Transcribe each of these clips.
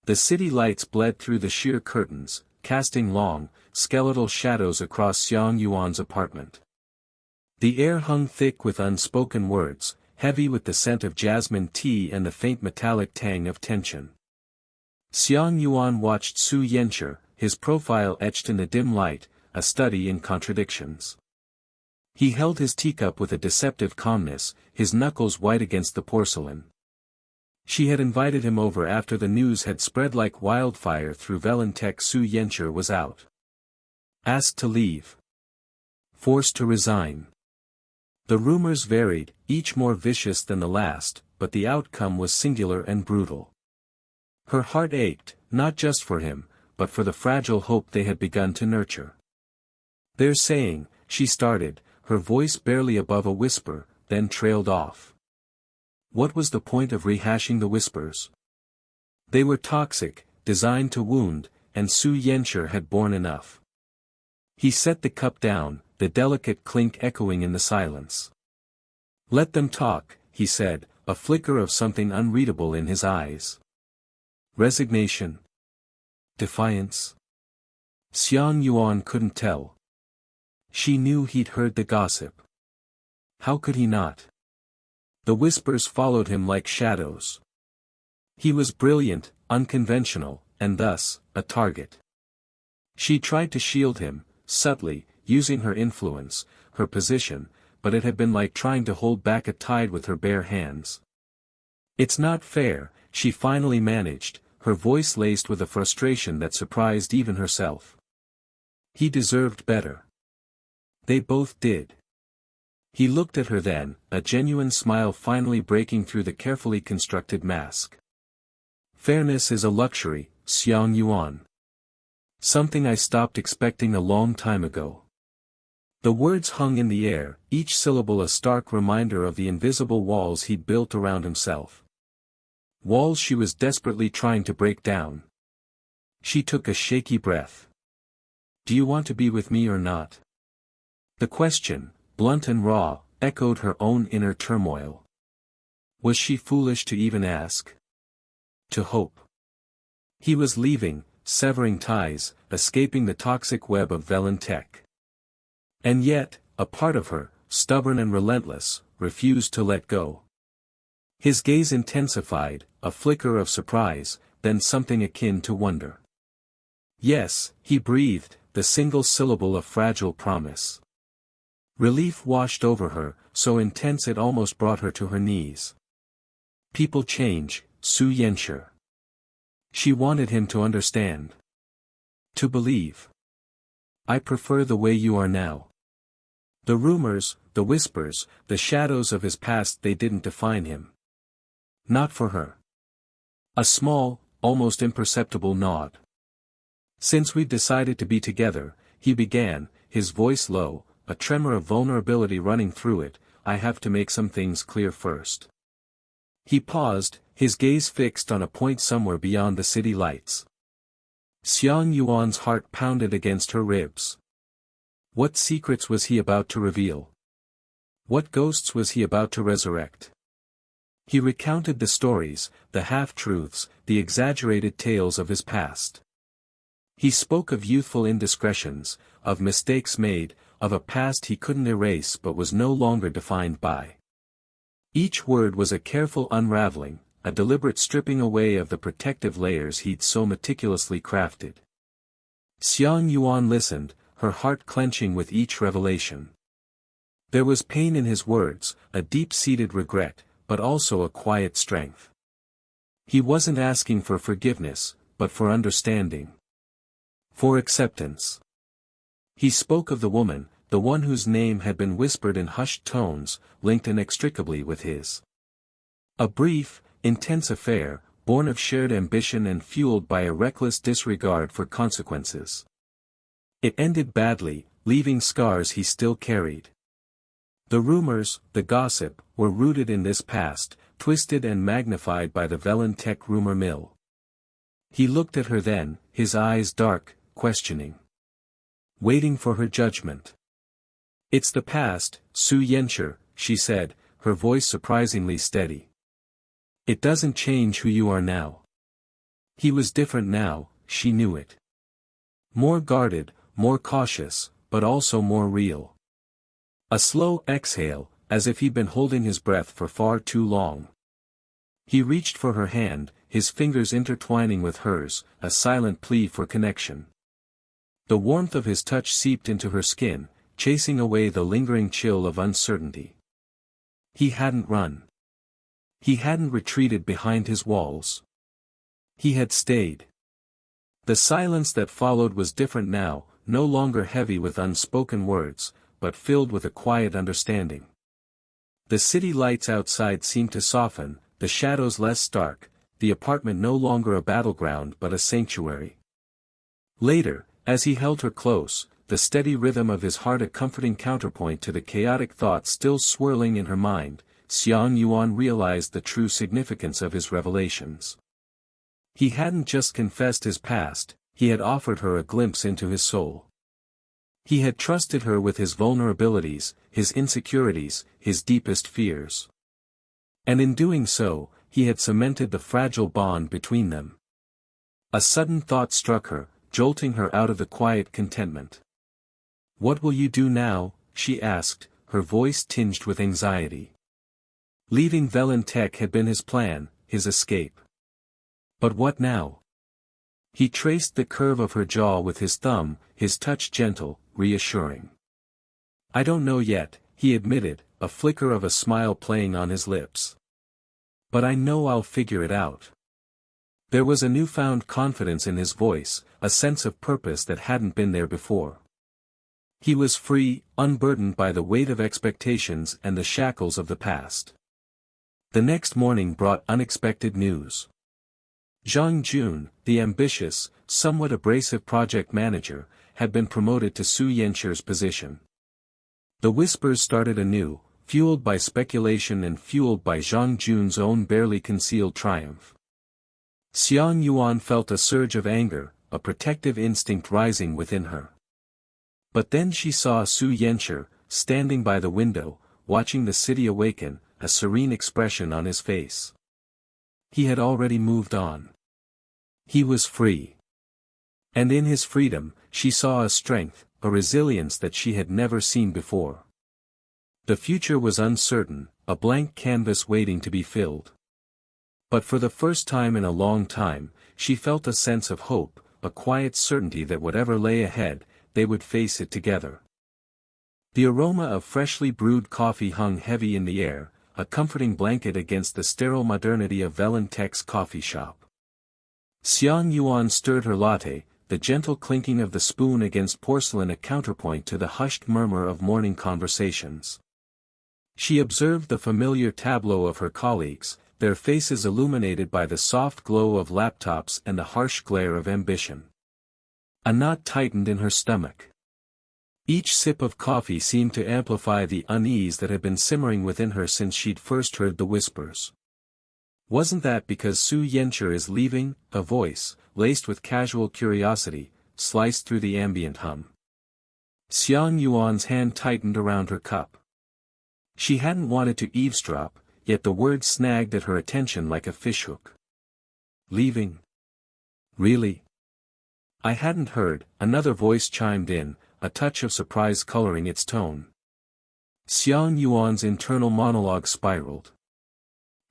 The city lights bled through the sheer curtains, casting long, skeletal shadows across Xiang Yuan's apartment. The air hung thick with unspoken words, heavy with the scent of jasmine tea and the faint metallic tang of tension. Xiang Yuan watched Su Yanchi, his profile etched in the dim light, a study in contradictions. He held his teacup with a deceptive calmness, his knuckles white against the porcelain. She had invited him over after the news had spread like wildfire through Valentech. Su Yanchi was out. Asked to leave. Forced to resign. The rumors varied, each more vicious than the last, but the outcome was singular and brutal. Her heart ached, not just for him, but for the fragile hope they had begun to nurture. "They're saying," she started, her voice barely above a whisper, then trailed off. What was the point of rehashing the whispers? They were toxic, designed to wound, and Su Yanchi had borne enough. He set the cup down, the delicate clink echoing in the silence. "Let them talk," he said, a flicker of something unreadable in his eyes. Resignation? Defiance? Xiang Yuan couldn't tell. She knew he'd heard the gossip. How could he not? The whispers followed him like shadows. He was brilliant, unconventional, and thus, a target. She tried to shield him, subtly, using her influence, her position, but it had been like trying to hold back a tide with her bare hands. "It's not fair," she finally managed, her voice laced with a frustration that surprised even herself. He deserved better. They both did. He looked at her then, a genuine smile finally breaking through the carefully constructed mask. "Fairness is a luxury, Xiang Yuan. Something I stopped expecting a long time ago." The words hung in the air, each syllable a stark reminder of the invisible walls he'd built around himself. Walls she was desperately trying to break down. She took a shaky breath. "Do you want to be with me or not?" The question, blunt and raw, echoed her own inner turmoil. Was she foolish to even ask? To hope? He was leaving, severing ties, escaping the toxic web of Valentech. And yet, a part of her, stubborn and relentless, refused to let go. His gaze intensified, a flicker of surprise, then something akin to wonder. "Yes," he breathed, the single syllable a fragile promise. Relief washed over her, so intense it almost brought her to her knees. People change, Su Yanchi. She wanted him to understand. To believe. "I prefer the way you are now." The rumors, the whispers, the shadows of his past, they didn't define him. Not for her. A small, almost imperceptible nod. "Since we've decided to be together," he began, his voice low, a tremor of vulnerability running through it, "I have to make some things clear first." He paused, his gaze fixed on a point somewhere beyond the city lights. Xiang Yuan's heart pounded against her ribs. What secrets was he about to reveal? What ghosts was he about to resurrect? He recounted the stories, the half-truths, the exaggerated tales of his past. He spoke of youthful indiscretions, of mistakes made, of a past he couldn't erase but was no longer defined by. Each word was a careful unraveling, a deliberate stripping away of the protective layers he'd so meticulously crafted. Xiang Yuan listened, her heart clenching with each revelation. There was pain in his words, a deep-seated regret, but also a quiet strength. He wasn't asking for forgiveness, but for understanding. For acceptance. He spoke of the woman, the one whose name had been whispered in hushed tones, linked inextricably with his. A brief, intense affair, born of shared ambition and fueled by a reckless disregard for consequences. It ended badly, leaving scars he still carried. The rumors, the gossip, were rooted in this past, twisted and magnified by the Valentech rumor mill. He looked at her then, his eyes dark, questioning. Waiting for her judgment. "It's the past, Su Yanchi," she said, her voice surprisingly steady. "It doesn't change who you are now." He was different now, she knew it. More guarded, more cautious, but also more real. A slow exhale, as if he'd been holding his breath for far too long. He reached for her hand, his fingers intertwining with hers, a silent plea for connection. The warmth of his touch seeped into her skin, chasing away the lingering chill of uncertainty. He hadn't run. He hadn't retreated behind his walls. He had stayed. The silence that followed was different now, no longer heavy with unspoken words, but filled with a quiet understanding. The city lights outside seemed to soften, the shadows less stark, the apartment no longer a battleground but a sanctuary. Later, as he held her close, the steady rhythm of his heart a comforting counterpoint to the chaotic thoughts still swirling in her mind, Xiang Yuan realized the true significance of his revelations. He hadn't just confessed his past, he had offered her a glimpse into his soul. He had trusted her with his vulnerabilities, his insecurities, his deepest fears. And in doing so, he had cemented the fragile bond between them. A sudden thought struck her, jolting her out of the quiet contentment. "What will you do now?" she asked, her voice tinged with anxiety. Leaving Valentek had been his plan, his escape. But what now? He traced the curve of her jaw with his thumb, his touch gentle, reassuring. "I don't know yet," he admitted, a flicker of a smile playing on his lips. "But I know I'll figure it out." There was a newfound confidence in his voice, a sense of purpose that hadn't been there before. He was free, unburdened by the weight of expectations and the shackles of the past. The next morning brought unexpected news. Zhang Jun, the ambitious, somewhat abrasive project manager, had been promoted to Su Yencher's position. The whispers started anew, fueled by speculation and fueled by Zhang Jun's own barely concealed triumph. Xiang Yuan felt a surge of anger, a protective instinct rising within her. But then she saw Su Yencher, standing by the window, watching the city awaken, a serene expression on his face. He had already moved on. He was free. And in his freedom, she saw a strength, a resilience that she had never seen before. The future was uncertain, a blank canvas waiting to be filled. But for the first time in a long time, she felt a sense of hope, a quiet certainty that whatever lay ahead, they would face it together. The aroma of freshly brewed coffee hung heavy in the air, a comforting blanket against the sterile modernity of Valentek's coffee shop. Xiang Yuan stirred her latte, the gentle clinking of the spoon against porcelain a counterpoint to the hushed murmur of morning conversations. She observed the familiar tableau of her colleagues, their faces illuminated by the soft glow of laptops and the harsh glare of ambition. A knot tightened in her stomach. Each sip of coffee seemed to amplify the unease that had been simmering within her since she'd first heard the whispers. "Wasn't that because Su Yencher is leaving?" a voice, laced with casual curiosity, sliced through the ambient hum. Xiang Yuan's hand tightened around her cup. She hadn't wanted to eavesdrop, yet the word snagged at her attention like a fishhook. "Leaving? Really?" "I hadn't heard," another voice chimed in, a touch of surprise coloring its tone. Xiang Yuan's internal monologue spiraled.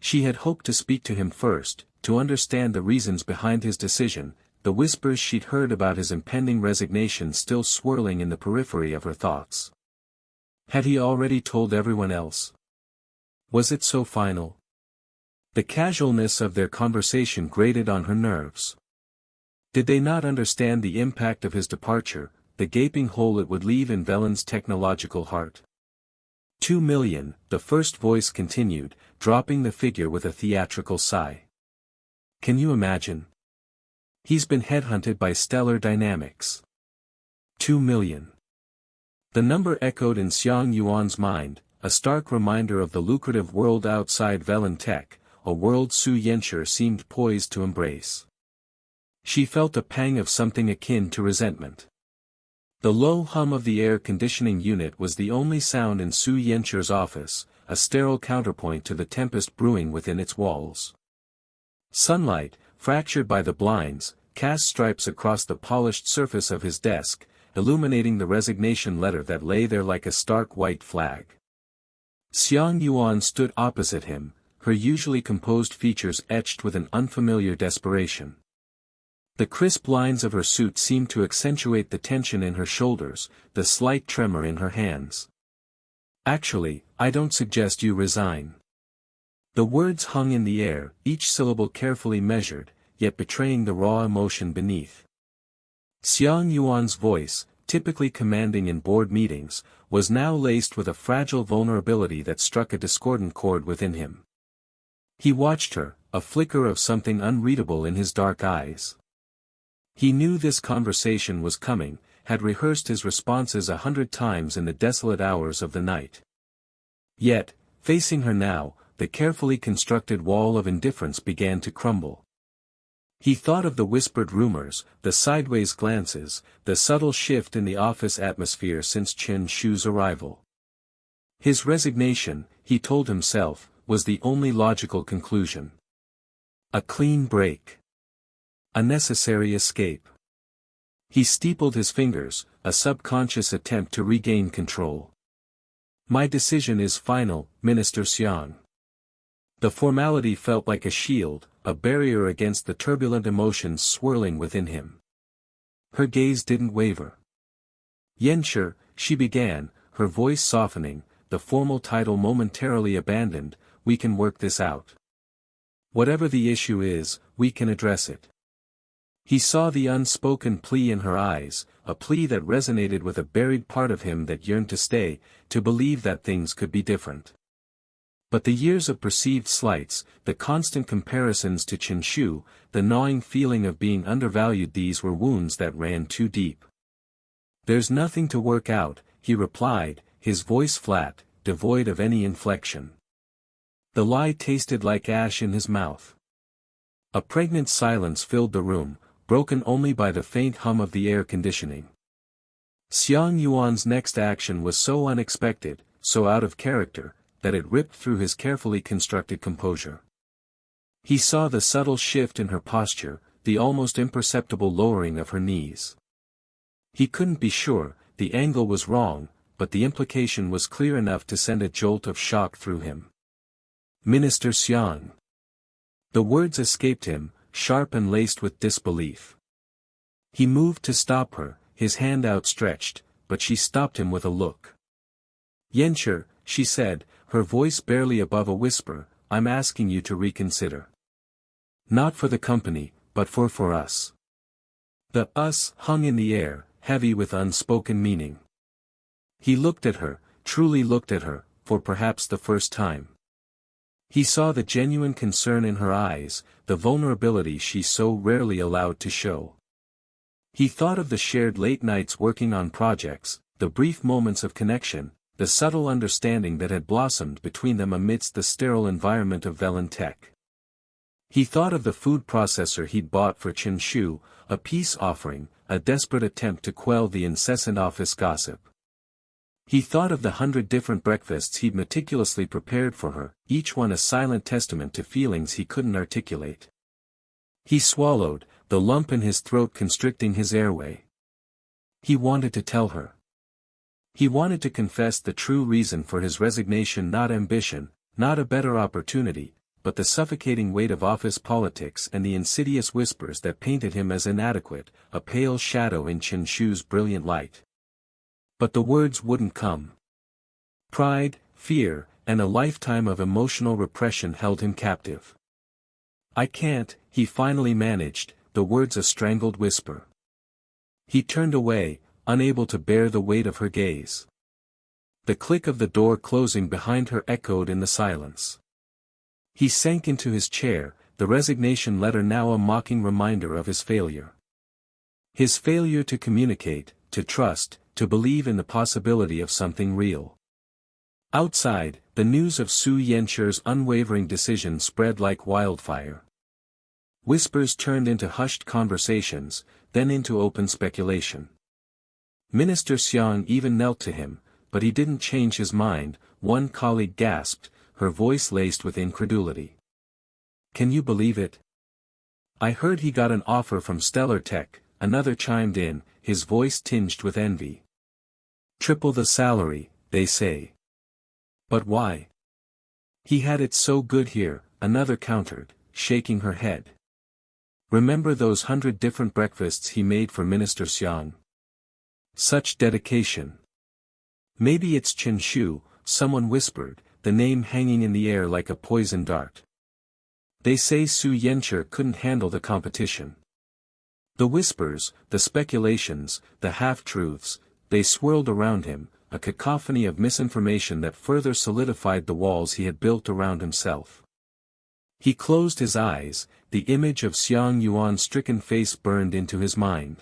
She had hoped to speak to him first, to understand the reasons behind his decision, the whispers she'd heard about his impending resignation still swirling in the periphery of her thoughts. Had he already told everyone else? Was it so final? The casualness of their conversation grated on her nerves. Did they not understand the impact of his departure, the gaping hole it would leave in Velen's technological heart? 2 million, the first voice continued, dropping the figure with a theatrical sigh. "Can you imagine? He's been headhunted by Stellar Dynamics. 2 million. The number echoed in Xiang Yuan's mind, a stark reminder of the lucrative world outside Valentek, a world Su Yencher seemed poised to embrace. She felt a pang of something akin to resentment. The low hum of the air conditioning unit was the only sound in Su Yencher's office, a sterile counterpoint to the tempest brewing within its walls. Sunlight, fractured by the blinds, cast stripes across the polished surface of his desk, illuminating the resignation letter that lay there like a stark white flag. Xiang Yuan stood opposite him, her usually composed features etched with an unfamiliar desperation. The crisp lines of her suit seemed to accentuate the tension in her shoulders, the slight tremor in her hands. "Actually, I don't suggest you resign." The words hung in the air, each syllable carefully measured, yet betraying the raw emotion beneath. Xiang Yuan's voice, typically commanding in board meetings, was now laced with a fragile vulnerability that struck a discordant chord within him. He watched her, a flicker of something unreadable in his dark eyes. He knew this conversation was coming, had rehearsed his responses 100 times in the desolate hours of the night. Yet, facing her now, the carefully constructed wall of indifference began to crumble. He thought of the whispered rumors, the sideways glances, the subtle shift in the office atmosphere since Chen Shu's arrival. His resignation, he told himself, was the only logical conclusion. A clean break. A necessary escape. He steepled his fingers, a subconscious attempt to regain control. "My decision is final, Minister Xiang." The formality felt like a shield, a barrier against the turbulent emotions swirling within him. Her gaze didn't waver. "Yenshi," she began, her voice softening, the formal title momentarily abandoned, "we can work this out. Whatever the issue is, we can address it." He saw the unspoken plea in her eyes, a plea that resonated with a buried part of him that yearned to stay, to believe that things could be different. But the years of perceived slights, the constant comparisons to Chen Shu, the gnawing feeling of being undervalued, these were wounds that ran too deep. "There's nothing to work out," he replied, his voice flat, devoid of any inflection. The lie tasted like ash in his mouth. A pregnant silence filled the room, broken only by the faint hum of the air conditioning. Xiang Yuan's next action was so unexpected, so out of character, that it ripped through his carefully constructed composure. He saw the subtle shift in her posture, the almost imperceptible lowering of her knees. He couldn't be sure, the angle was wrong, but the implication was clear enough to send a jolt of shock through him. "Minister Xiang." The words escaped him, sharp and laced with disbelief. He moved to stop her, his hand outstretched, but she stopped him with a look. "Yenshi," she said, her voice barely above a whisper, "I'm asking you to reconsider. Not for the company, but for us." The "us" hung in the air, heavy with unspoken meaning. He looked at her, truly looked at her, for perhaps the first time. He saw the genuine concern in her eyes, the vulnerability she so rarely allowed to show. He thought of the shared late nights working on projects, the brief moments of connection, the subtle understanding that had blossomed between them amidst the sterile environment of Valentech. He thought of the food processor he'd bought for Chen Shu, a peace offering, a desperate attempt to quell the incessant office gossip. He thought of the 100 different breakfasts he'd meticulously prepared for her, each one a silent testament to feelings he couldn't articulate. He swallowed, the lump in his throat constricting his airway. He wanted to tell her. He wanted to confess the true reason for his resignation, not ambition, not a better opportunity, but the suffocating weight of office politics and the insidious whispers that painted him as inadequate, a pale shadow in Chen Shu's brilliant light. But the words wouldn't come. Pride, fear, and a lifetime of emotional repression held him captive. "I can't," he finally managed, the words a strangled whisper. He turned away, unable to bear the weight of her gaze. The click of the door closing behind her echoed in the silence. He sank into his chair, the resignation letter now a mocking reminder of his failure. His failure to communicate, to trust, to believe in the possibility of something real. Outside, the news of Su Yenshi's unwavering decision spread like wildfire. Whispers turned into hushed conversations, then into open speculation. Minister Xiang even knelt to him, but he didn't change his mind, one colleague gasped, her voice laced with incredulity. "Can you believe it? I heard he got an offer from Stellar Tech, another chimed in, his voice tinged with envy. Triple the salary, they say. But why? He had it so good here, another countered, shaking her head. Remember those 100 different breakfasts he made for Minister Xiang? Such dedication. Maybe it's Chen Shu, someone whispered, the name hanging in the air like a poison dart. They say Su Yanchi couldn't handle the competition. The whispers, the speculations, the half-truths, they swirled around him, a cacophony of misinformation that further solidified the walls he had built around himself. He closed his eyes, the image of Xiang Yuan's stricken face burned into his mind.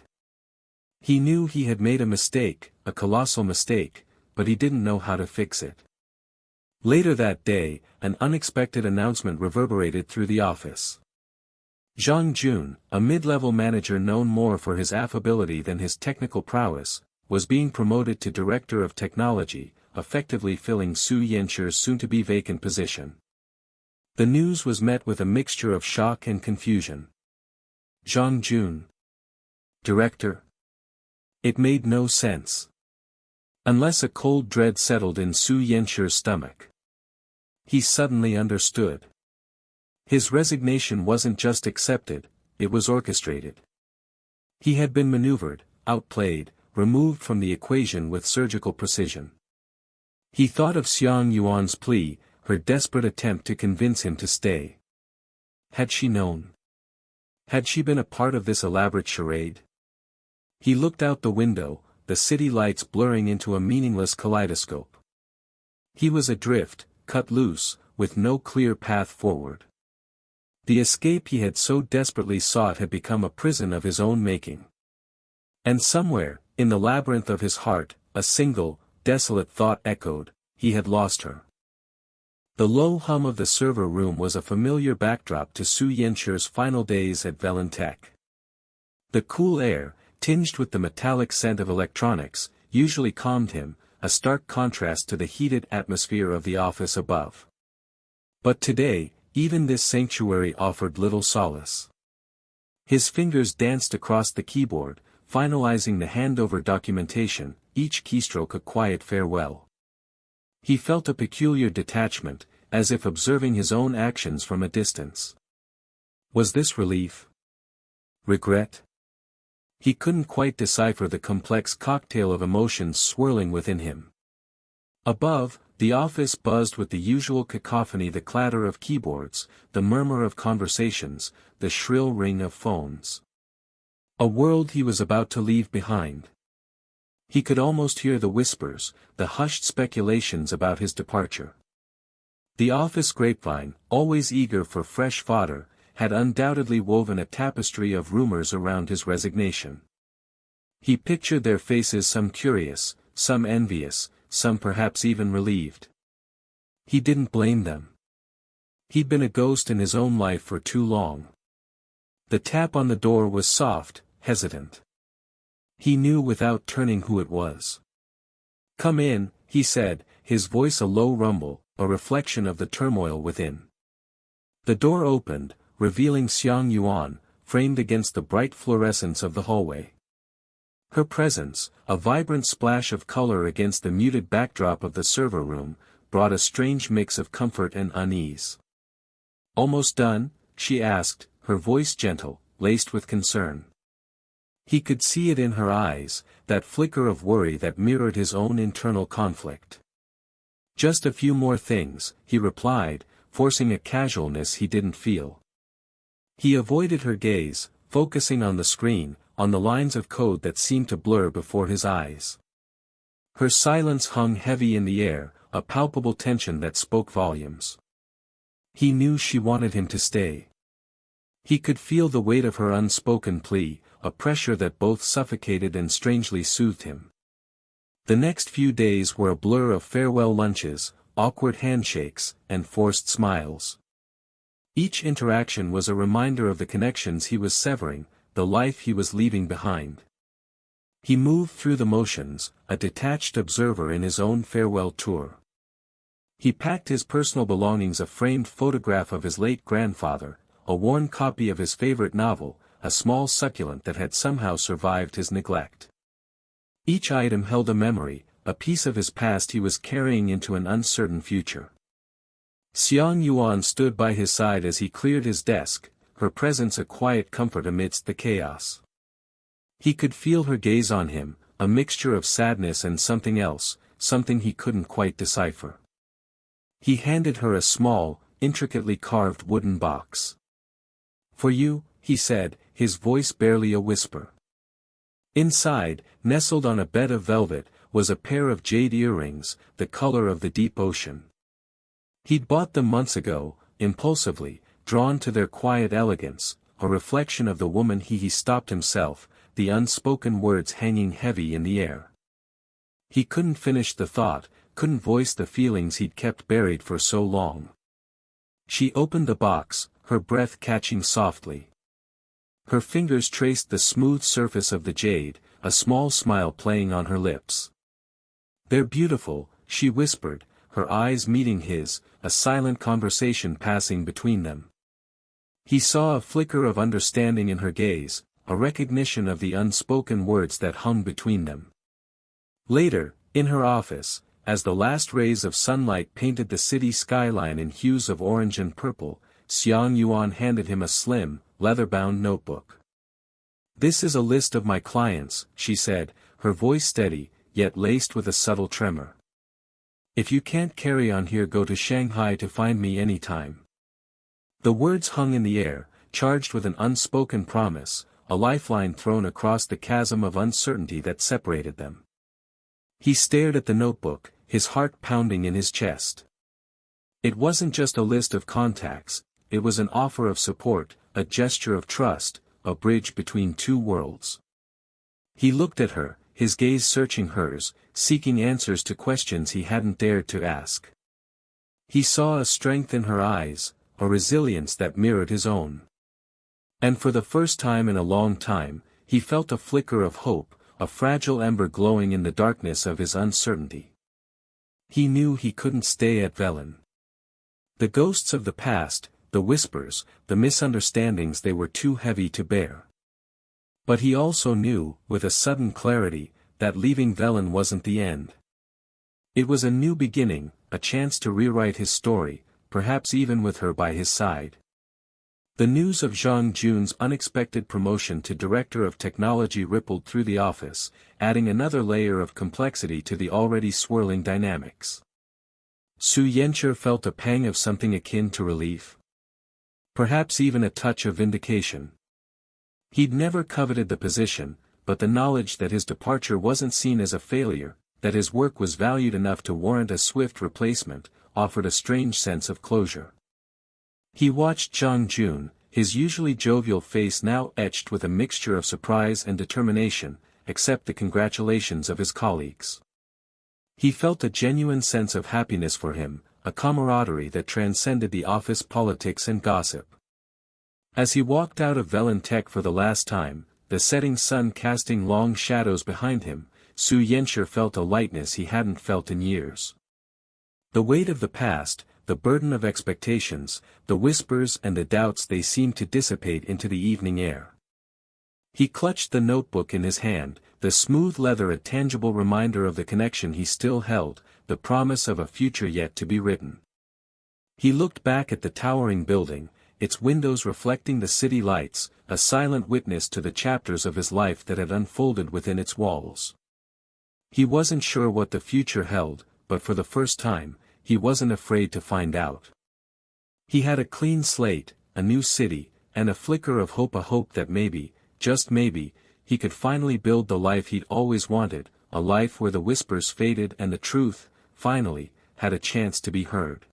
He knew he had made a mistake, a colossal mistake, but he didn't know how to fix it. Later that day, an unexpected announcement reverberated through the office. Zhang Jun, a mid-level manager known more for his affability than his technical prowess, was being promoted to Director of Technology, effectively filling Su Yanchi's soon-to-be vacant position. The news was met with a mixture of shock and confusion. Zhang Jun. Director? It made no sense. Unless a cold dread settled in Su Yanchi's stomach. He suddenly understood. His resignation wasn't just accepted, it was orchestrated. He had been maneuvered, outplayed, removed from the equation with surgical precision. He thought of Xiang Yuan's plea, her desperate attempt to convince him to stay. Had she known? Had she been a part of this elaborate charade? He looked out the window, the city lights blurring into a meaningless kaleidoscope. He was adrift, cut loose, with no clear path forward. The escape he had so desperately sought had become a prison of his own making. And somewhere, in the labyrinth of his heart, a single, desolate thought echoed, he had lost her. The low hum of the server room was a familiar backdrop to Su Yanchi's final days at Valentech. The cool air, tinged with the metallic scent of electronics, usually calmed him, a stark contrast to the heated atmosphere of the office above. But today, even this sanctuary offered little solace. His fingers danced across the keyboard, finalizing the handover documentation, each keystroke a quiet farewell. He felt a peculiar detachment, as if observing his own actions from a distance. Was this relief? Regret? He couldn't quite decipher the complex cocktail of emotions swirling within him. Above, the office buzzed with the usual cacophony, the clatter of keyboards, the murmur of conversations, the shrill ring of phones. A world he was about to leave behind. He could almost hear the whispers, the hushed speculations about his departure. The office grapevine, always eager for fresh fodder, had undoubtedly woven a tapestry of rumors around his resignation. He pictured their faces, some curious, some envious, some perhaps even relieved. He didn't blame them. He'd been a ghost in his own life for too long. The tap on the door was soft, hesitant. He knew without turning who it was. "Come in," he said, his voice a low rumble, a reflection of the turmoil within. The door opened, revealing Xiang Yuan, framed against the bright fluorescence of the hallway. Her presence, a vibrant splash of color against the muted backdrop of the server room, brought a strange mix of comfort and unease. "Almost done?" she asked, her voice gentle, laced with concern. He could see it in her eyes, that flicker of worry that mirrored his own internal conflict. "Just a few more things," he replied, forcing a casualness he didn't feel. He avoided her gaze, focusing on the screen, on the lines of code that seemed to blur before his eyes. Her silence hung heavy in the air, a palpable tension that spoke volumes. He knew she wanted him to stay. He could feel the weight of her unspoken plea, a pressure that both suffocated and strangely soothed him. The next few days were a blur of farewell lunches, awkward handshakes, and forced smiles. Each interaction was a reminder of the connections he was severing, the life he was leaving behind. He moved through the motions, a detached observer in his own farewell tour. He packed his personal belongings, a framed photograph of his late grandfather, a worn copy of his favorite novel, a small succulent that had somehow survived his neglect. Each item held a memory, a piece of his past he was carrying into an uncertain future. Xiang Yuan stood by his side as he cleared his desk, her presence a quiet comfort amidst the chaos. He could feel her gaze on him, a mixture of sadness and something else, something he couldn't quite decipher. He handed her a small, intricately carved wooden box. "For you," he said, his voice barely a whisper. Inside, nestled on a bed of velvet, was a pair of jade earrings, the color of the deep ocean. He'd bought them months ago, impulsively, drawn to their quiet elegance, a reflection of the woman he stopped himself, the unspoken words hanging heavy in the air. He couldn't finish the thought, couldn't voice the feelings he'd kept buried for so long. She opened the box, her breath catching softly. Her fingers traced the smooth surface of the jade, a small smile playing on her lips. "They're beautiful," she whispered, her eyes meeting his, a silent conversation passing between them. He saw a flicker of understanding in her gaze, a recognition of the unspoken words that hung between them. Later, in her office, as the last rays of sunlight painted the city skyline in hues of orange and purple, Xiang Yuan handed him a slim, leather-bound notebook. "This is a list of my clients," she said, her voice steady, yet laced with a subtle tremor. "If you can't carry on here, go to Shanghai to find me anytime." The words hung in the air, charged with an unspoken promise, a lifeline thrown across the chasm of uncertainty that separated them. He stared at the notebook, his heart pounding in his chest. It wasn't just a list of contacts, it was an offer of support, a gesture of trust, a bridge between two worlds. He looked at her, his gaze searching hers, seeking answers to questions he hadn't dared to ask. He saw a strength in her eyes, a resilience that mirrored his own. And for the first time in a long time, he felt a flicker of hope, a fragile ember glowing in the darkness of his uncertainty. He knew he couldn't stay at Velen. The ghosts of the past, the whispers, the misunderstandings, they were too heavy to bear. But he also knew, with a sudden clarity, that leaving Velen wasn't the end. It was a new beginning, a chance to rewrite his story, perhaps even with her by his side. The news of Zhang Jun's unexpected promotion to Director of Technology rippled through the office, adding another layer of complexity to the already swirling dynamics. Su Yanqi felt a pang of something akin to relief. Perhaps even a touch of vindication. He'd never coveted the position, but the knowledge that his departure wasn't seen as a failure, that his work was valued enough to warrant a swift replacement, offered a strange sense of closure. He watched Zhang Jun, his usually jovial face now etched with a mixture of surprise and determination, accept the congratulations of his colleagues. He felt a genuine sense of happiness for him, a camaraderie that transcended the office politics and gossip. As he walked out of Velen Tech for the last time, the setting sun casting long shadows behind him, Su Yanqi felt a lightness he hadn't felt in years. The weight of the past, the burden of expectations, the whispers and the doubts, they seemed to dissipate into the evening air. He clutched the notebook in his hand, the smooth leather a tangible reminder of the connection he still held, the promise of a future yet to be written. He looked back at the towering building, its windows reflecting the city lights, a silent witness to the chapters of his life that had unfolded within its walls. He wasn't sure what the future held, but for the first time, he wasn't afraid to find out. He had a clean slate, a new city, and a flicker of hope, a hope that maybe, just maybe, he could finally build the life he'd always wanted, a life where the whispers faded and the truth, finally, had a chance to be heard.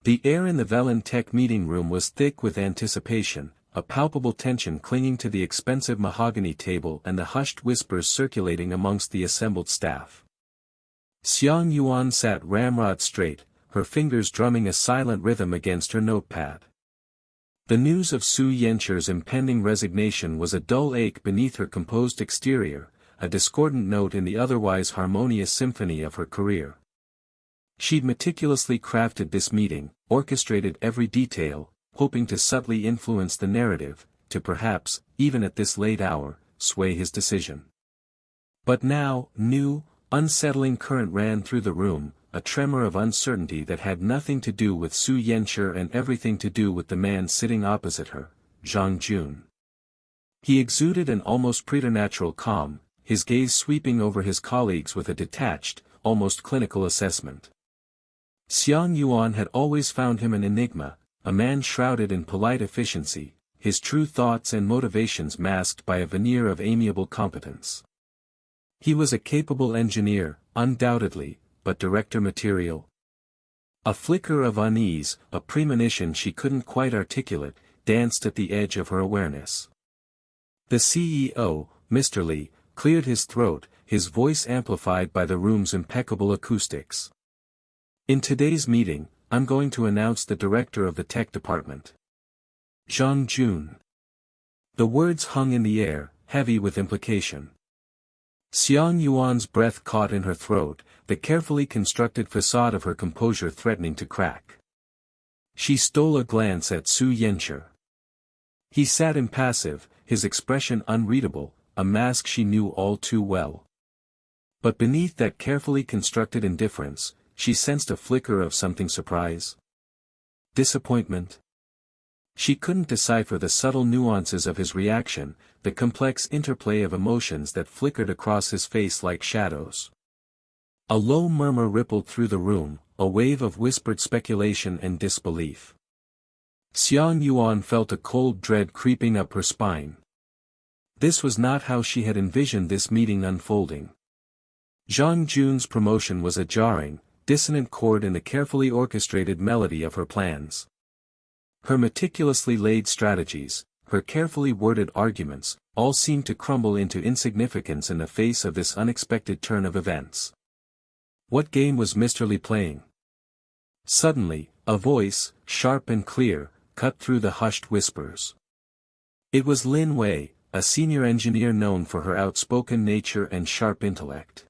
The air in the Velen Tech meeting room was thick with anticipation, a palpable tension clinging to the expensive mahogany table and the hushed whispers circulating amongst the assembled staff. Xiang Yuan sat ramrod straight, her fingers drumming a silent rhythm against her notepad. The news of Su Yanqi's impending resignation was a dull ache beneath her composed exterior, a discordant note in the otherwise harmonious symphony of her career. She'd meticulously crafted this meeting, orchestrated every detail, hoping to subtly influence the narrative, to perhaps, even at this late hour, sway his decision. But now, new, unsettling current ran through the room, a tremor of uncertainty that had nothing to do with Su Yanshi and everything to do with the man sitting opposite her, Xiang Yuan. He exuded an almost preternatural calm, his gaze sweeping over his colleagues with a detached, almost clinical assessment. Xiang Yuan had always found him an enigma, a man shrouded in polite efficiency, his true thoughts and motivations masked by a veneer of amiable competence. He was a capable engineer, undoubtedly, but director material? A flicker of unease, a premonition she couldn't quite articulate, danced at the edge of her awareness. The CEO, Mr. Li, cleared his throat, his voice amplified by the room's impeccable acoustics. In today's meeting, I'm going to announce the director of the tech department. Xiang Yuan. The words hung in the air, heavy with implication. Xiang Yuan's breath caught in her throat, the carefully constructed facade of her composure threatening to crack. She stole a glance at Su Yanshi. He sat impassive, his expression unreadable, a mask she knew all too well. But beneath that carefully constructed indifference, she sensed a flicker of something: surprise? Disappointment? She couldn't decipher the subtle nuances of his reaction, the complex interplay of emotions that flickered across his face like shadows. A low murmur rippled through the room, a wave of whispered speculation and disbelief. Xiang Yuan felt a cold dread creeping up her spine. This was not how she had envisioned this meeting unfolding. Xiang Yuan's promotion was a jarring, dissonant chord in the carefully orchestrated melody of her plans. Her meticulously laid strategies, her carefully worded arguments, all seemed to crumble into insignificance in the face of this unexpected turn of events. What game was Mr. Li playing? Suddenly, a voice, sharp and clear, cut through the hushed whispers. It was Lin Wei, a senior engineer known for her outspoken nature and sharp intellect.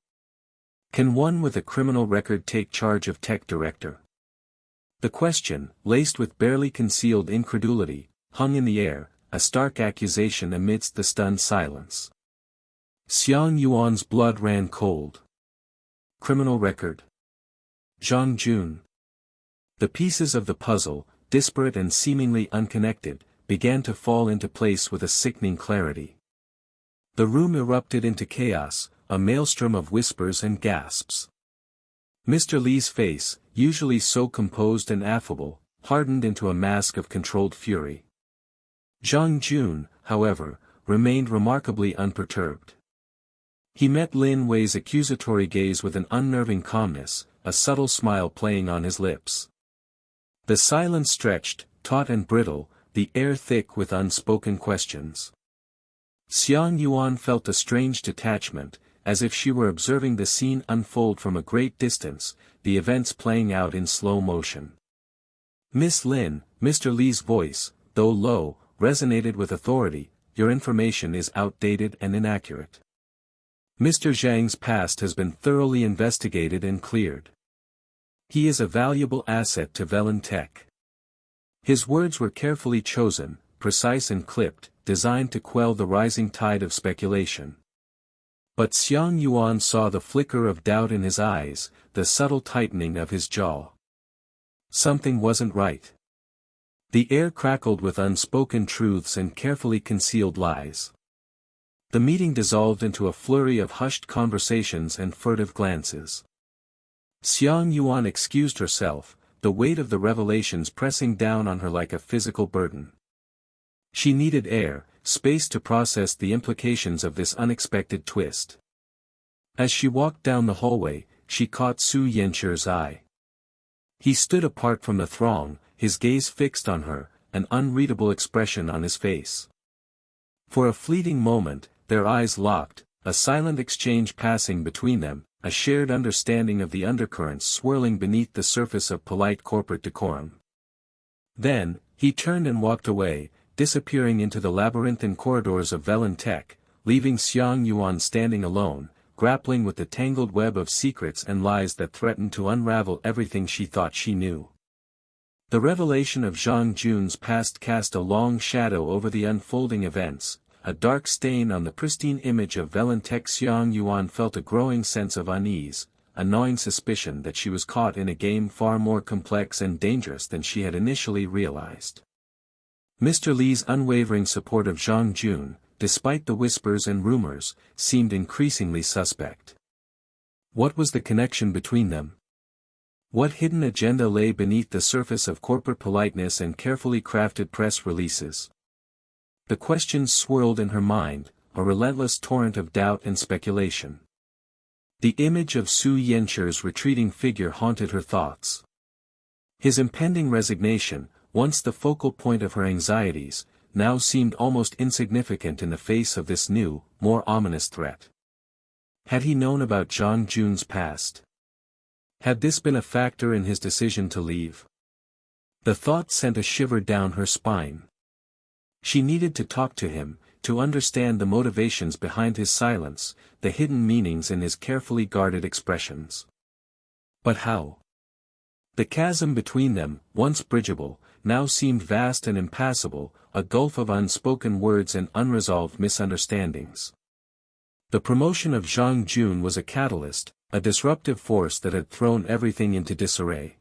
Can one with a criminal record take charge of tech director? The question, laced with barely concealed incredulity, hung in the air, a stark accusation amidst the stunned silence. Xiang Yuan's blood ran cold. Criminal record? Xiang Yuan. The pieces of the puzzle, disparate and seemingly unconnected, began to fall into place with a sickening clarity. The room erupted into chaos, a maelstrom of whispers and gasps. Mr. Li's face, usually so composed and affable, hardened into a mask of controlled fury. Xiang Yuan, however, remained remarkably unperturbed. He met Lin Wei's accusatory gaze with an unnerving calmness, a subtle smile playing on his lips. The silence stretched, taut and brittle, the air thick with unspoken questions. Xiang Yuan felt a strange detachment, as if she were observing the scene unfold from a great distance, the events playing out in slow motion. Miss Lin, Mr. Li's voice, though low, resonated with authority. Your information is outdated and inaccurate. Mr. Zhang's past has been thoroughly investigated and cleared. He is a valuable asset to Velen Tech. His words were carefully chosen, precise and clipped, designed to quell the rising tide of speculation. But Xiang Yuan saw the flicker of doubt in his eyes, the subtle tightening of his jaw. Something wasn't right. The air crackled with unspoken truths and carefully concealed lies. The meeting dissolved into a flurry of hushed conversations and furtive glances. Xiang Yuan excused herself, the weight of the revelations pressing down on her like a physical burden. She needed air, space to process the implications of this unexpected twist. As she walked down the hallway, she caught Su Yanshi's eye. He stood apart from the throng, his gaze fixed on her, an unreadable expression on his face. For a fleeting moment, their eyes locked, a silent exchange passing between them, a shared understanding of the undercurrents swirling beneath the surface of polite corporate decorum. Then, he turned and walked away, disappearing into the labyrinthine corridors of Velen Tech, leaving Xiang Yuan standing alone, grappling with the tangled web of secrets and lies that threatened to unravel everything she thought she knew. The revelation of Zhang Jun's past cast a long shadow over the unfolding events, a dark stain on the pristine image of Valentech. Xiang Yuan felt a growing sense of unease, a gnawing suspicion that she was caught in a game far more complex and dangerous than she had initially realized. Mr. Li's unwavering support of Zhang Jun, despite the whispers and rumors, seemed increasingly suspect. What was the connection between them? What hidden agenda lay beneath the surface of corporate politeness and carefully crafted press releases? The questions swirled in her mind, a relentless torrent of doubt and speculation. The image of Su Yancher's retreating figure haunted her thoughts. His impending resignation, once the focal point of her anxieties, now seemed almost insignificant in the face of this new, more ominous threat. Had he known about Zhang Jun's past? Had this been a factor in his decision to leave? The thought sent a shiver down her spine. She needed to talk to him, to understand the motivations behind his silence, the hidden meanings in his carefully guarded expressions. But how? The chasm between them, once bridgeable, now seemed vast and impassable, a gulf of unspoken words and unresolved misunderstandings. The promotion of Zhang Jun was a catalyst, a disruptive force that had thrown everything into disarray.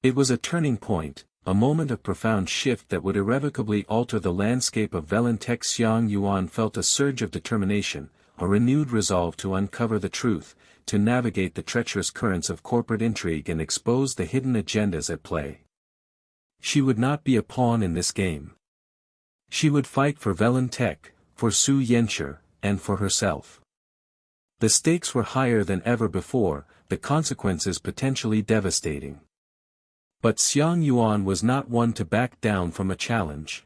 It was a turning point, a moment of profound shift that would irrevocably alter the landscape of Valentech. Xiang Yuan felt a surge of determination, a renewed resolve to uncover the truth, to navigate the treacherous currents of corporate intrigue and expose the hidden agendas at play. She would not be a pawn in this game. She would fight for Valentech, for Su Yancher, and for herself. The stakes were higher than ever before, the consequences potentially devastating. But Xiang Yuan was not one to back down from a challenge.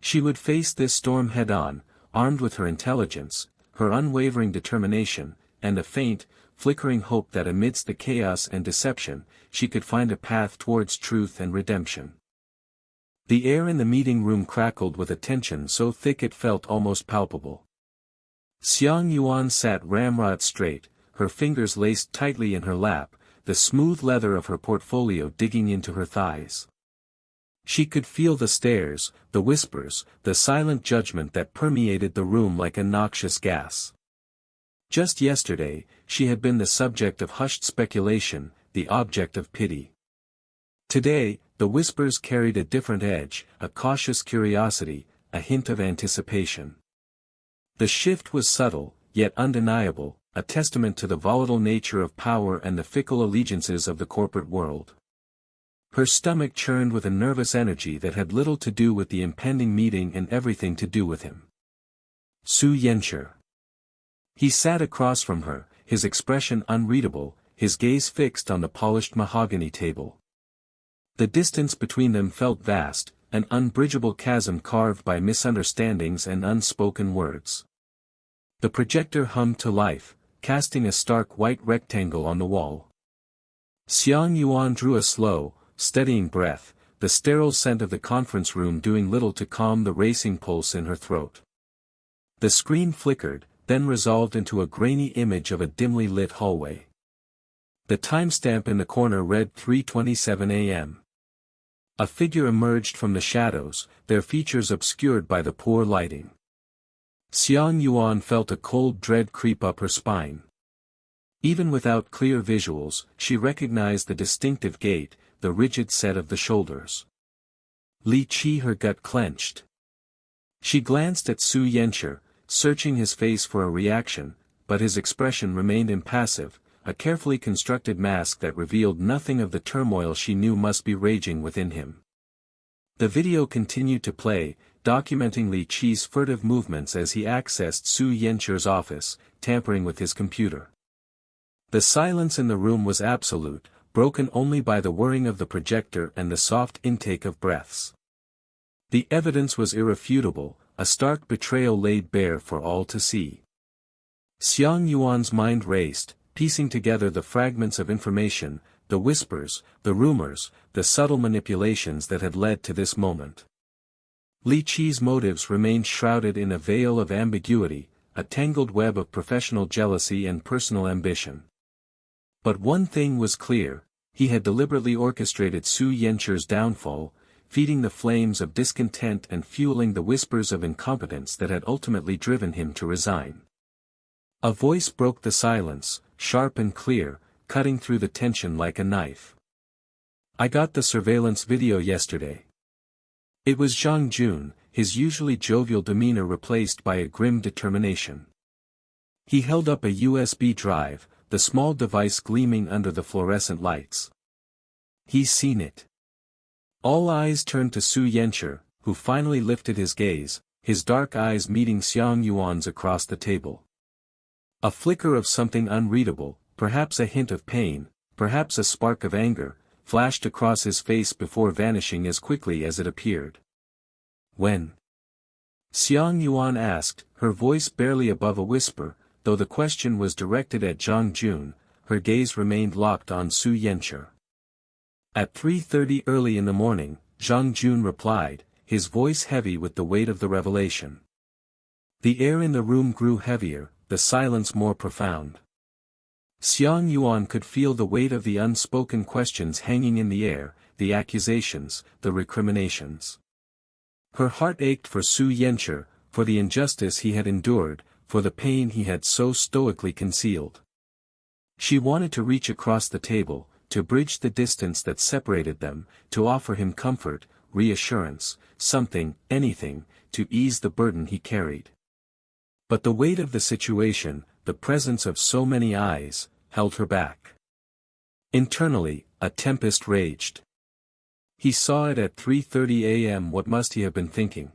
She would face this storm head-on, armed with her intelligence, her unwavering determination, and a faint, flickering hope that amidst the chaos and deception, she could find a path towards truth and redemption. The air in the meeting room crackled with a tension so thick it felt almost palpable. Xiang Yuan sat ramrod straight, her fingers laced tightly in her lap, the smooth leather of her portfolio digging into her thighs. She could feel the stares, the whispers, the silent judgment that permeated the room like a noxious gas. Just yesterday, she had been the subject of hushed speculation, the object of pity. Today, the whispers carried a different edge, a cautious curiosity, a hint of anticipation. The shift was subtle, yet undeniable, a testament to the volatile nature of power and the fickle allegiances of the corporate world. Her stomach churned with a nervous energy that had little to do with the impending meeting and everything to do with him. Su Yancher. He sat across from her, his expression unreadable, his gaze fixed on the polished mahogany table. The distance between them felt vast, an unbridgeable chasm carved by misunderstandings and unspoken words. The projector hummed to life, casting a stark white rectangle on the wall. Xiang Yuan drew a slow, steadying breath, the sterile scent of the conference room doing little to calm the racing pulse in her throat. The screen flickered, then resolved into a grainy image of a dimly lit hallway. The timestamp in the corner read 3:27 a.m. A figure emerged from the shadows, their features obscured by the poor lighting. Xiang Yuan felt a cold dread creep up her spine. Even without clear visuals, she recognized the distinctive gait, the rigid set of the shoulders. Li Qi, her gut clenched. She glanced at Su Yancher, searching his face for a reaction, but his expression remained impassive, a carefully constructed mask that revealed nothing of the turmoil she knew must be raging within him. The video continued to play, documenting Li Qi's furtive movements as he accessed Su Yancher's office, tampering with his computer. The silence in the room was absolute, broken only by the whirring of the projector and the soft intake of breaths. The evidence was irrefutable, a stark betrayal laid bare for all to see. Xiang Yuan's mind raced, piecing together the fragments of information, the whispers, the rumors, the subtle manipulations that had led to this moment. Li Qi's motives remained shrouded in a veil of ambiguity, a tangled web of professional jealousy and personal ambition. But one thing was clear, He had deliberately orchestrated Su Yancher's downfall, feeding the flames of discontent and fueling the whispers of incompetence that had ultimately driven him to resign. A voice broke the silence, sharp and clear, cutting through the tension like a knife. "I got the surveillance video yesterday." It was Zhang Jun, his usually jovial demeanor replaced by a grim determination. He held up a USB drive, the small device gleaming under the fluorescent lights. "He's seen it." All eyes turned to Su Yancher, who finally lifted his gaze, his dark eyes meeting Xiang Yuan's across the table. A flicker of something unreadable, perhaps a hint of pain, perhaps a spark of anger, flashed across his face before vanishing as quickly as it appeared. "When?" Xiang Yuan asked, her voice barely above a whisper, though the question was directed at Zhang Jun, her gaze remained locked on Su Yancher. "At 3:30 early in the morning," Zhang Jun replied, his voice heavy with the weight of the revelation. The air in the room grew heavier, the silence more profound. Xiang Yuan could feel the weight of the unspoken questions hanging in the air, the accusations, the recriminations. Her heart ached for Su Yancher, for the injustice he had endured, for the pain he had so stoically concealed. She wanted to reach across the table, to bridge the distance that separated them, to offer him comfort, reassurance, something, anything, to ease the burden he carried. But the weight of the situation, the presence of so many eyes, held her back. Internally, a tempest raged. He saw it at 3:30 a.m. What must he have been thinking?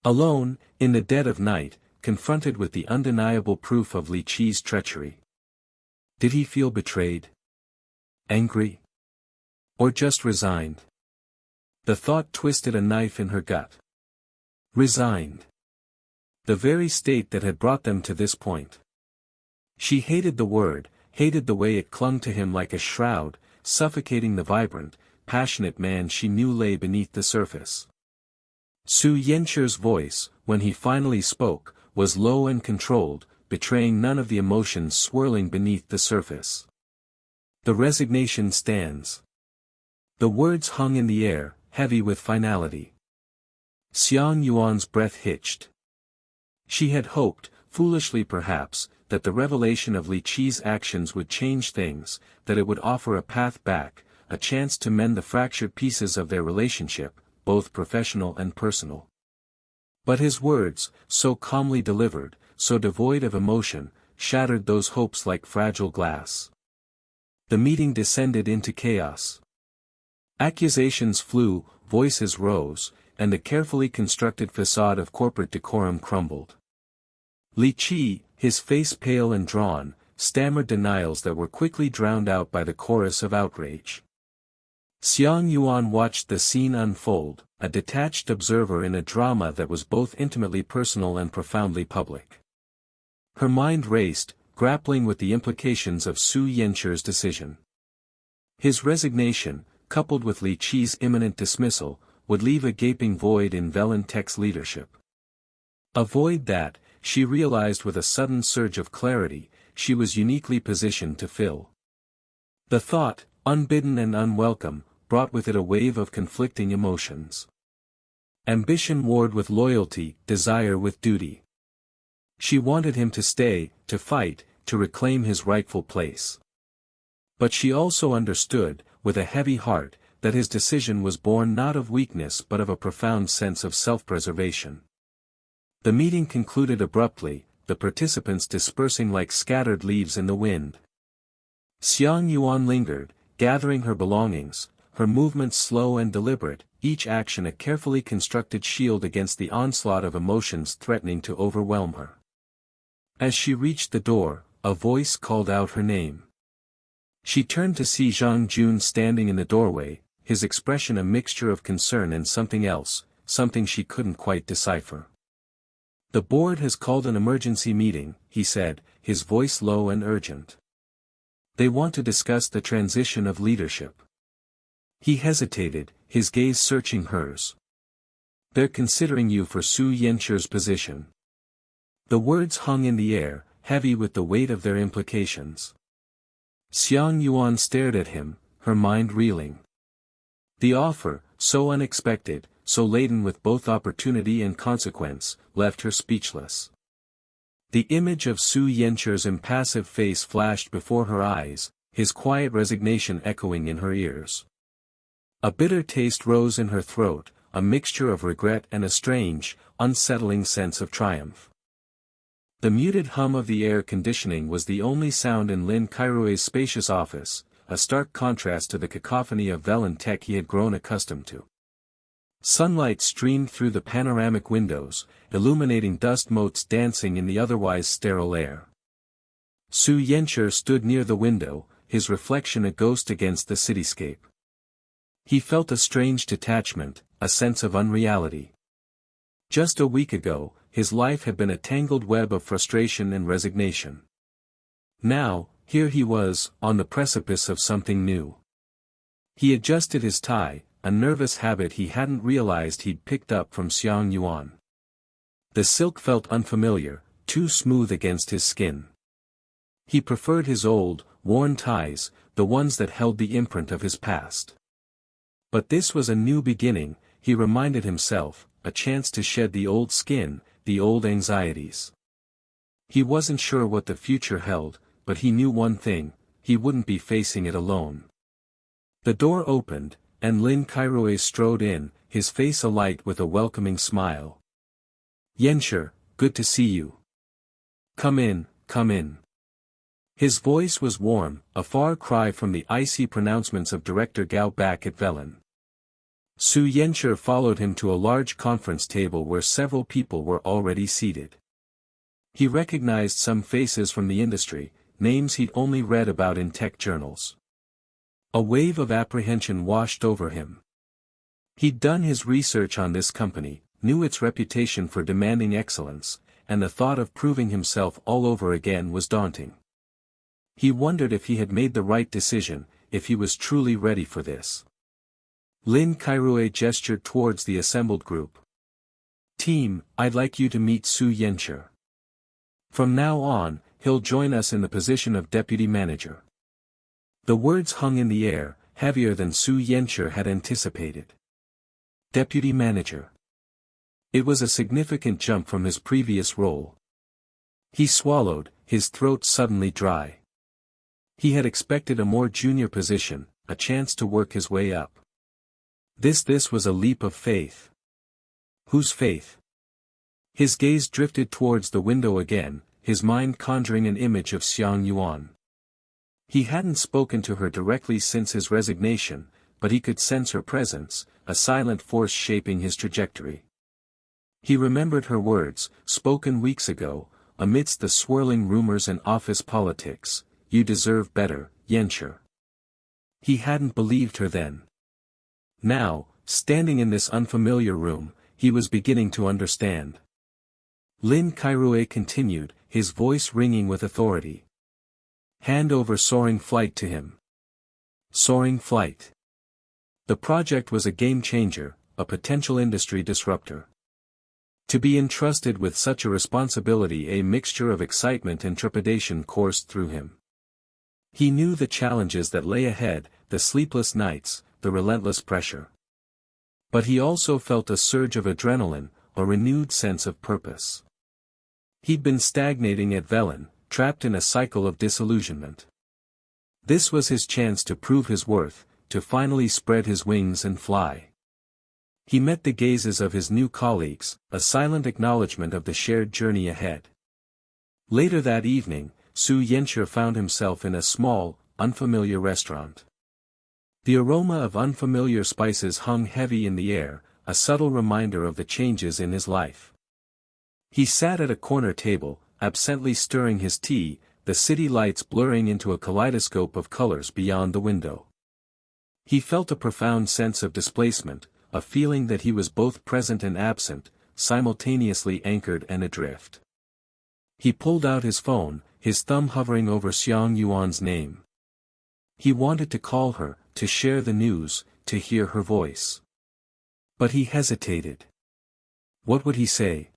Alone, in the dead of night, confronted with the undeniable proof of Li Qi's treachery. Did he feel betrayed? Angry? Or just resigned? The thought twisted a knife in her gut. Resigned. The very state that had brought them to this point. She hated the word, hated the way it clung to him like a shroud, suffocating the vibrant, passionate man she knew lay beneath the surface. Su Yancher's voice, when he finally spoke, was low and controlled, betraying none of the emotions swirling beneath the surface. "The resignation stands." The words hung in the air, heavy with finality. Xiang Yuan's breath hitched. She had hoped, foolishly perhaps, that the revelation of Li Qi's actions would change things, that it would offer a path back, a chance to mend the fractured pieces of their relationship, both professional and personal. But his words, so calmly delivered, so devoid of emotion, shattered those hopes like fragile glass. The meeting descended into chaos. Accusations flew, voices rose, and the carefully constructed facade of corporate decorum crumbled. Li Qi, his face pale and drawn, stammered denials that were quickly drowned out by the chorus of outrage. Xiang Yuan watched the scene unfold, a detached observer in a drama that was both intimately personal and profoundly public. Her mind raced, grappling with the implications of Su Yancher's decision. His resignation, coupled with Li Qi's imminent dismissal, would leave a gaping void in Valentech's leadership. A void that, she realized with a sudden surge of clarity, she was uniquely positioned to fill. The thought, unbidden and unwelcome, brought with it a wave of conflicting emotions. Ambition warred with loyalty, desire with duty. She wanted him to stay, to fight, to reclaim his rightful place. But she also understood, with a heavy heart, that his decision was born not of weakness but of a profound sense of self-preservation. The meeting concluded abruptly, the participants dispersing like scattered leaves in the wind. Xiang Yuan lingered, gathering her belongings, her movements slow and deliberate, each action a carefully constructed shield against the onslaught of emotions threatening to overwhelm her. As she reached the door, a voice called out her name. She turned to see Zhang Jun standing in the doorway, his expression a mixture of concern and something else, something she couldn't quite decipher. "The board has called an emergency meeting," he said, his voice low and urgent. "They want to discuss the transition of leadership." He hesitated, his gaze searching hers. "They're considering you for Su Yancher's position." The words hung in the air, heavy with the weight of their implications. Xiang Yuan stared at him, her mind reeling. The offer, so unexpected, so laden with both opportunity and consequence, left her speechless. The image of Su Yancher's impassive face flashed before her eyes, his quiet resignation echoing in her ears. A bitter taste rose in her throat, a mixture of regret and a strange, unsettling sense of triumph. The muted hum of the air conditioning was the only sound in Lin Kairoue's spacious office, a stark contrast to the cacophony of Velen tech he had grown accustomed to. Sunlight streamed through the panoramic windows, illuminating dust motes dancing in the otherwise sterile air. Su Yancher stood near the window, his reflection a ghost against the cityscape. He felt a strange detachment, a sense of unreality. Just a week ago, his life had been a tangled web of frustration and resignation. Now, here he was, on the precipice of something new. He adjusted his tie, a nervous habit he hadn't realized he'd picked up from Xiang Yuan. The silk felt unfamiliar, too smooth against his skin. He preferred his old, worn ties, the ones that held the imprint of his past. But this was a new beginning, he reminded himself, a chance to shed the old skin, the old anxieties. He wasn't sure what the future held, but he knew one thing, he wouldn't be facing it alone. The door opened, and Lin Kairoue strode in, his face alight with a welcoming smile. "Yancher, good to see you. Come in, come in." His voice was warm, a far cry from the icy pronouncements of Director Gao back at Velen. Su Yancher followed him to a large conference table where several people were already seated. He recognized some faces from the industry, names he'd only read about in tech journals. A wave of apprehension washed over him. He'd done his research on this company, knew its reputation for demanding excellence, and the thought of proving himself all over again was daunting. He wondered if he had made the right decision, if he was truly ready for this. Lin Kairoue gestured towards the assembled group. "Team, I'd like you to meet Su Yancher. From now on, he'll join us in the position of deputy manager." The words hung in the air, heavier than Su Yancher had anticipated. Deputy manager. It was a significant jump from his previous role. He swallowed, his throat suddenly dry. He had expected a more junior position, a chance to work his way up. This was a leap of faith. Whose faith? His gaze drifted towards the window again, his mind conjuring an image of Xiang Yuan. He hadn't spoken to her directly since his resignation, but he could sense her presence, a silent force shaping his trajectory. He remembered her words, spoken weeks ago, amidst the swirling rumors and office politics, "You deserve better, Yancher." He hadn't believed her then. Now, standing in this unfamiliar room, he was beginning to understand. Lin Kairoue continued, his voice ringing with authority. "Hand over soaring flight to him." Soaring flight. The project was a game-changer, a potential industry disruptor. To be entrusted with such a responsibility, a mixture of excitement and trepidation coursed through him. He knew the challenges that lay ahead, the sleepless nights, the relentless pressure. But he also felt a surge of adrenaline, a renewed sense of purpose. He'd been stagnating at Velen, trapped in a cycle of disillusionment. This was his chance to prove his worth, to finally spread his wings and fly. He met the gazes of his new colleagues, a silent acknowledgement of the shared journey ahead. Later that evening, Su Yancher found himself in a small, unfamiliar restaurant. The aroma of unfamiliar spices hung heavy in the air, a subtle reminder of the changes in his life. He sat at a corner table, absently stirring his tea, the city lights blurring into a kaleidoscope of colors beyond the window. He felt a profound sense of displacement, a feeling that he was both present and absent, simultaneously anchored and adrift. He pulled out his phone, his thumb hovering over Xiang Yuan's name. He wanted to call her, to share the news, to hear her voice. But he hesitated. What would he say?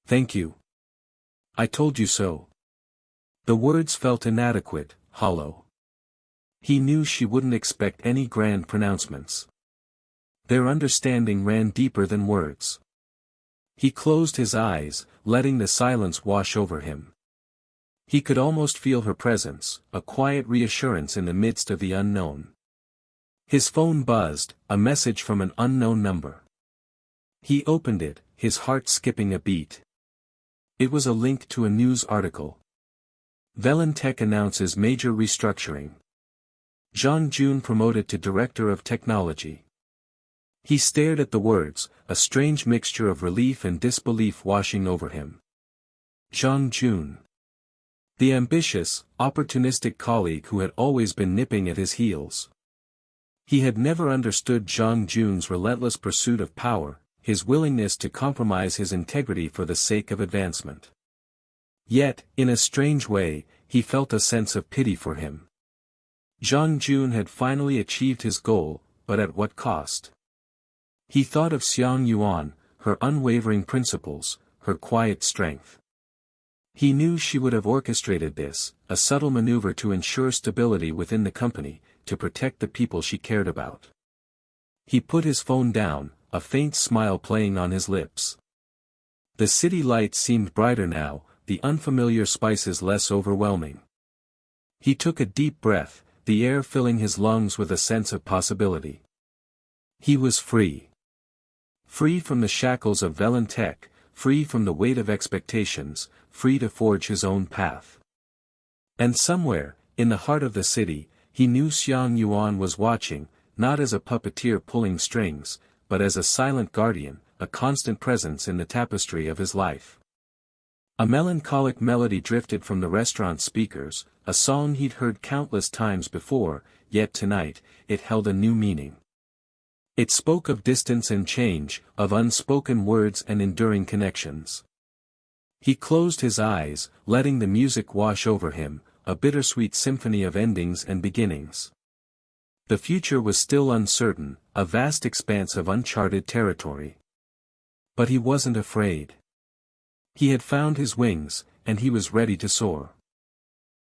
"Thank you. I told you so." The words felt inadequate, hollow. He knew she wouldn't expect any grand pronouncements. Their understanding ran deeper than words. He closed his eyes, letting the silence wash over him. He could almost feel her presence, a quiet reassurance in the midst of the unknown. His phone buzzed, a message from an unknown number. He opened it, his heart skipping a beat. It was a link to a news article. Valentech announces major restructuring. Xiang Yuan promoted to Director of Technology. He stared at the words, a strange mixture of relief and disbelief washing over him. Xiang Yuan. The ambitious, opportunistic colleague who had always been nipping at his heels. He had never understood Xiang Yuan's relentless pursuit of power, his willingness to compromise his integrity for the sake of advancement. Yet, in a strange way, he felt a sense of pity for him. Xiang Yuan had finally achieved his goal, but at what cost? He thought of Xiang Yuan, her unwavering principles, her quiet strength. He knew she would have orchestrated this, a subtle maneuver to ensure stability within the company, to protect the people she cared about. He put his phone down, a faint smile playing on his lips. The city lights seemed brighter now, the unfamiliar spices less overwhelming. He took a deep breath, the air filling his lungs with a sense of possibility. He was free. Free from the shackles of Valentech, free from the weight of expectations, free to forge his own path. And somewhere, in the heart of the city, he knew Xiang Yuan was watching, not as a puppeteer pulling strings, but as a silent guardian, a constant presence in the tapestry of his life. A melancholic melody drifted from the restaurant speakers, a song he'd heard countless times before, yet tonight, it held a new meaning. It spoke of distance and change, of unspoken words and enduring connections. He closed his eyes, letting the music wash over him, a bittersweet symphony of endings and beginnings. The future was still uncertain, a vast expanse of uncharted territory. But he wasn't afraid. He had found his wings, and he was ready to soar.